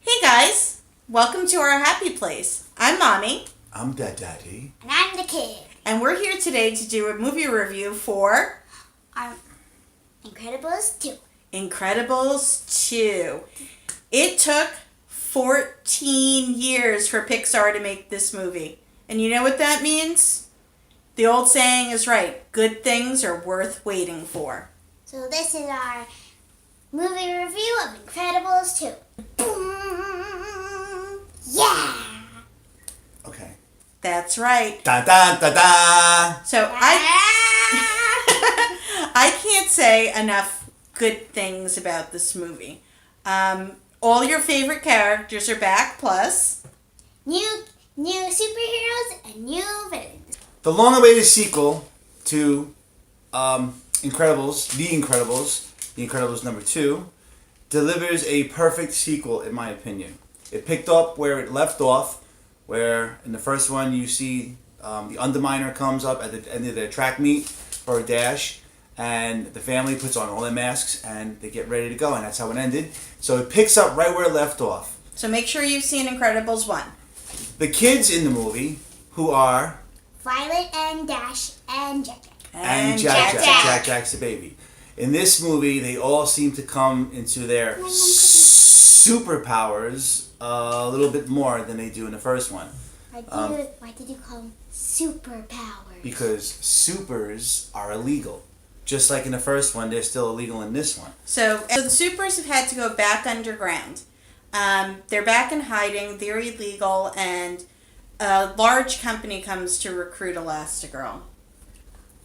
Hey guys, welcome to our happy place. I'm Mommy. I'm Daddy. And I'm the kid. And we're here today to do a movie review for Incredibles 2. Incredibles 2. It took 14 years for Pixar to make this movie. And you know what that means? The old saying is right. Good things are worth waiting for. So this is our movie review of Incredibles 2. Boom! Yeah! Okay. That's right. Da da da da. So I can't say enough good things about this movie. All your favorite characters are back, plus New superheroes and new villains. The long-awaited sequel to Incredibles, The Incredibles number 2, delivers a perfect sequel in my opinion. It picked up where it left off, where in the first one you see the Underminer comes up at the end of their track meet or a dash, and the family puts on all their masks and they get ready to go, and that's how it ended. So it picks up right where it left off. So make sure you've seen Incredibles 1. The kids in the movie, who are Violet and Dash and Jack. and Jack. Jack's the baby. In this movie, they all seem to come into their superpowers a little bit more than they do in the first one. Why did you call them superpowers? Because supers are illegal. Just like in the first one, they're still illegal in this one. So the supers have had to go back underground. They're back in hiding, they're illegal, and a large company comes to recruit Elastigirl.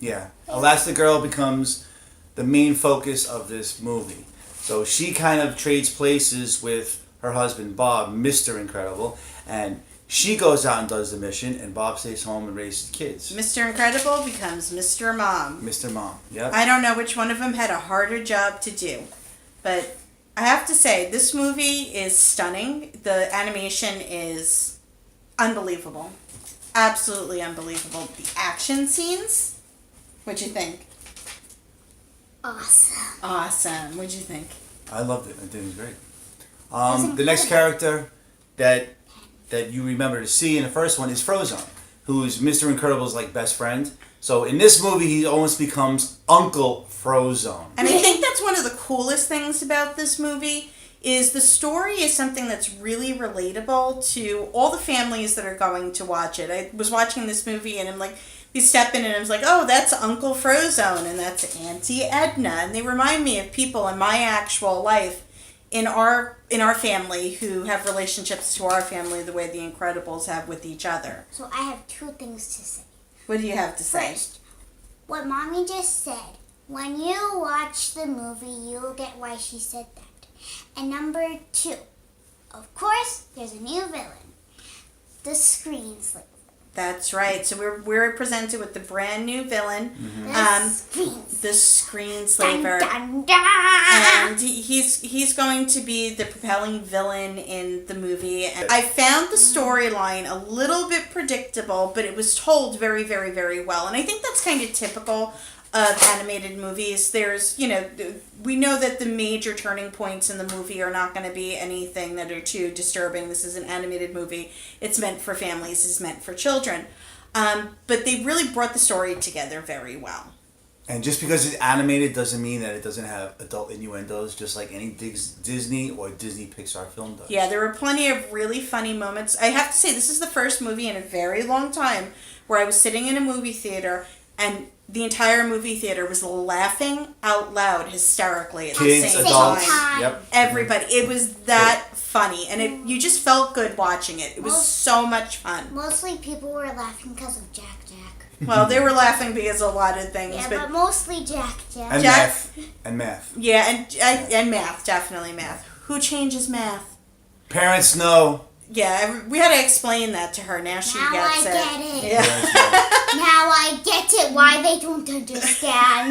Yeah. Elastigirl becomes the main focus of this movie. So she kind of trades places with her husband, Bob, Mr. Incredible, and she goes out and does the mission, and Bob stays home and raises the kids. Mr. Incredible becomes Mr. Mom. Mr. Mom, yep. I don't know which one of them had a harder job to do, but I have to say, this movie is stunning. The animation is unbelievable. Absolutely unbelievable. The action scenes, what'd you think? Awesome. Awesome. What'd you think? I loved it. I think it was great. was The next incredible. character that you remember to see in the first one is Frozone, who's Mr. Incredible's like best friend. So in this movie, he almost becomes Uncle Frozone. And I think that's one of the coolest things about this movie is the story is something that's really relatable to all the families that are going to watch it. I was watching this movie and I'm like, we step in and I was like, oh, that's Uncle Frozone and that's Auntie Edna. And they remind me of people in my actual life in our family who have relationships to our family the way the Incredibles have with each other. So I have two things to say. What do you have to say? First, what Mommy just said. When you watch the movie, you'll get why she said that. And number two, of course, there's a new villain. The Screenslaver. That's right. So we're presented with the brand new villain, the Screenslaver, Dun, dun, dun. and he's going to be the propelling villain in the movie. And I found the storyline a little bit predictable, but it was told very, very, very well. And I think that's kind of typical of animated movies. There's, we know that the major turning points in the movie are not going to be anything that are too disturbing. This is an animated movie. It's meant for families. It's meant for children. But they really brought the story together very well. And just because it's animated doesn't mean that it doesn't have adult innuendos, just like any Disney or Disney Pixar film does. Yeah, there were plenty of really funny moments. I have to say, this is the first movie in a very long time where I was sitting in a movie theater and the entire movie theater was laughing out loud hysterically at Kids, the same adults, time. yep. Everybody. It was that funny. And you just felt good watching it. It was so much fun. Mostly people were laughing because of Jack Jack. Well, they were laughing because of a lot of things. Yeah, but mostly Jack Jack. And Jack- math. And math. Yeah, and math. Definitely math. Who changes math? Parents know. Yeah, we had to explain that to her. Now she Now gets I it. get it. Yeah. Parents know. Now I get it why they don't understand.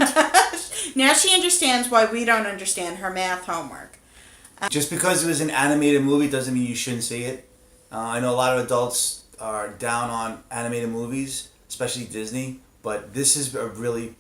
Now she understands why we don't understand her math homework. Just because it was an animated movie doesn't mean you shouldn't see it. I know a lot of adults are down on animated movies, especially Disney, but this is a really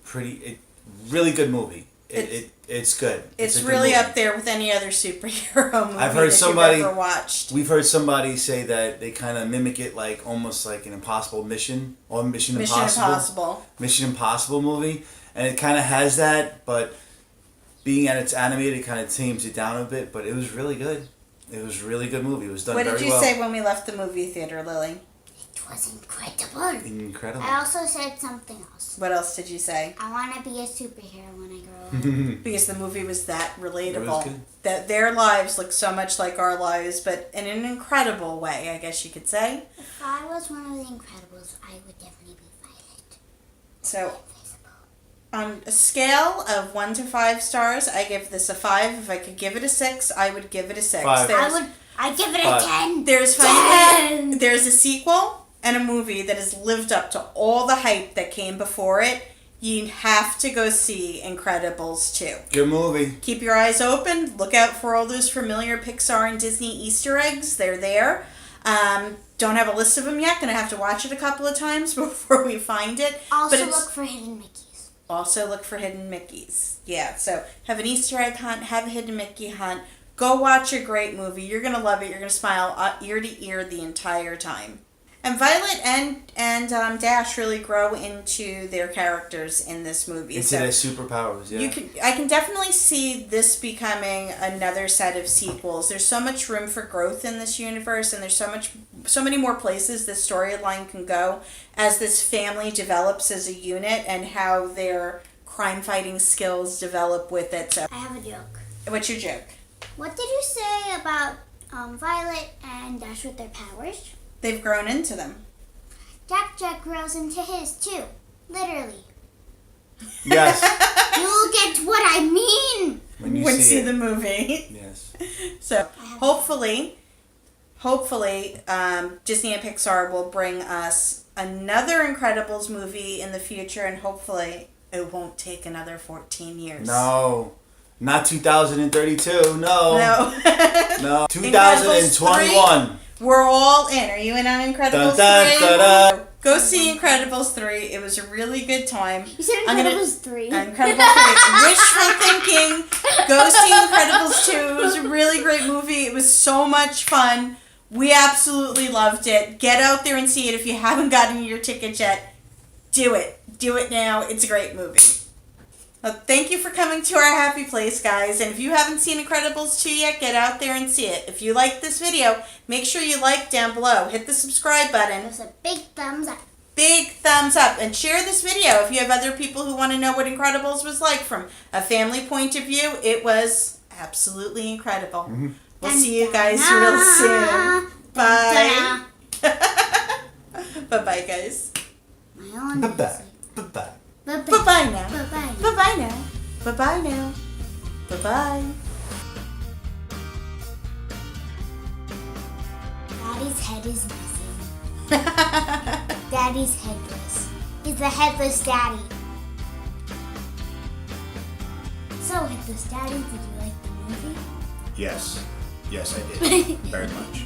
good movie. It's good. It's a good really movie. up there with any other superhero movie I've heard that somebody- you've ever watched. We've heard somebody say that they kind of mimic it like almost like an Impossible Mission or Mission Impossible movie, and it kind of has that, but being that it's animated, it kind of tames it down a bit. But it was really good. It was a really good movie. It was done What very did well. you say when we left the movie theater, Lily? It was incredible. Incredible. I also said something else. What else did you say? I want to be a superhero when I grow up. Because the movie was that relatable. It was good. That their lives look so much like our lives, but in an incredible way, I guess you could say. If I was one of the Incredibles, I would definitely be Violet. So, Invisible. on a scale of 1 to 5 stars, I give this a 5. If I could give it a 6, I would give it a 6. 5. I'd give it a Five. 10. There's 10. finally there's a sequel and a movie that has lived up to all the hype that came before it. You have to go see Incredibles 2. Good movie. Keep your eyes open. Look out for all those familiar Pixar and Disney Easter eggs. They're there. Don't have a list of them yet. Gonna have to watch it a couple of times before we find it. Also But it's- look for hidden Mickeys. Also look for hidden Mickeys. Yeah, so have an Easter egg hunt, have a hidden Mickey hunt. Go watch a great movie. You're going to love it. You're going to smile ear to ear the entire time. And Violet and Dash really grow into their characters in this movie. Into their superpowers, yeah. I can definitely see this becoming another set of sequels. There's so much room for growth in this universe, and there's so many more places this storyline can go as this family develops as a unit and how their crime fighting skills develop with it. So, I have a joke. what's your joke? What did you say about Violet and Dash with their powers? They've grown into them. Jack grows into his too. Literally. Yes. You'll get what I mean. When you When see see it. the movie. Yes. So hopefully, Disney and Pixar will bring us another Incredibles movie in the future, and hopefully it won't take another 14 years. No. Not 2032. No. No. No. 2021. We're all in. Are you in on Incredibles 3? Dun, dun, dun, dun. Go see Incredibles 3. It was a really good time. You said Incredibles 3. Incredibles 3. Wishful thinking. Go see Incredibles 2. It was a really great movie. It was so much fun. We absolutely loved it. Get out there and see it. If you haven't gotten your ticket yet, do it. Do it now. It's a great movie. Thank you for coming to our happy place, guys. And if you haven't seen Incredibles 2 yet, get out there and see it. If you like this video, make sure you like down below. Hit the subscribe button. There's a big thumbs up. Big thumbs up. And share this video if you have other people who want to know what Incredibles was like from a family point of view. It was absolutely incredible. Mm-hmm. We'll see you guys real soon. Bye. Bye-bye, guys. My own Bye-bye. music. Bye-bye. Bye-bye now. Bye-bye. Bye-bye now. Bye-bye now. Bye-bye. Daddy's head is missing. Daddy's headless. He's the headless daddy. So, Headless Daddy, did you like the movie? Yes. Yes, I did. Very much.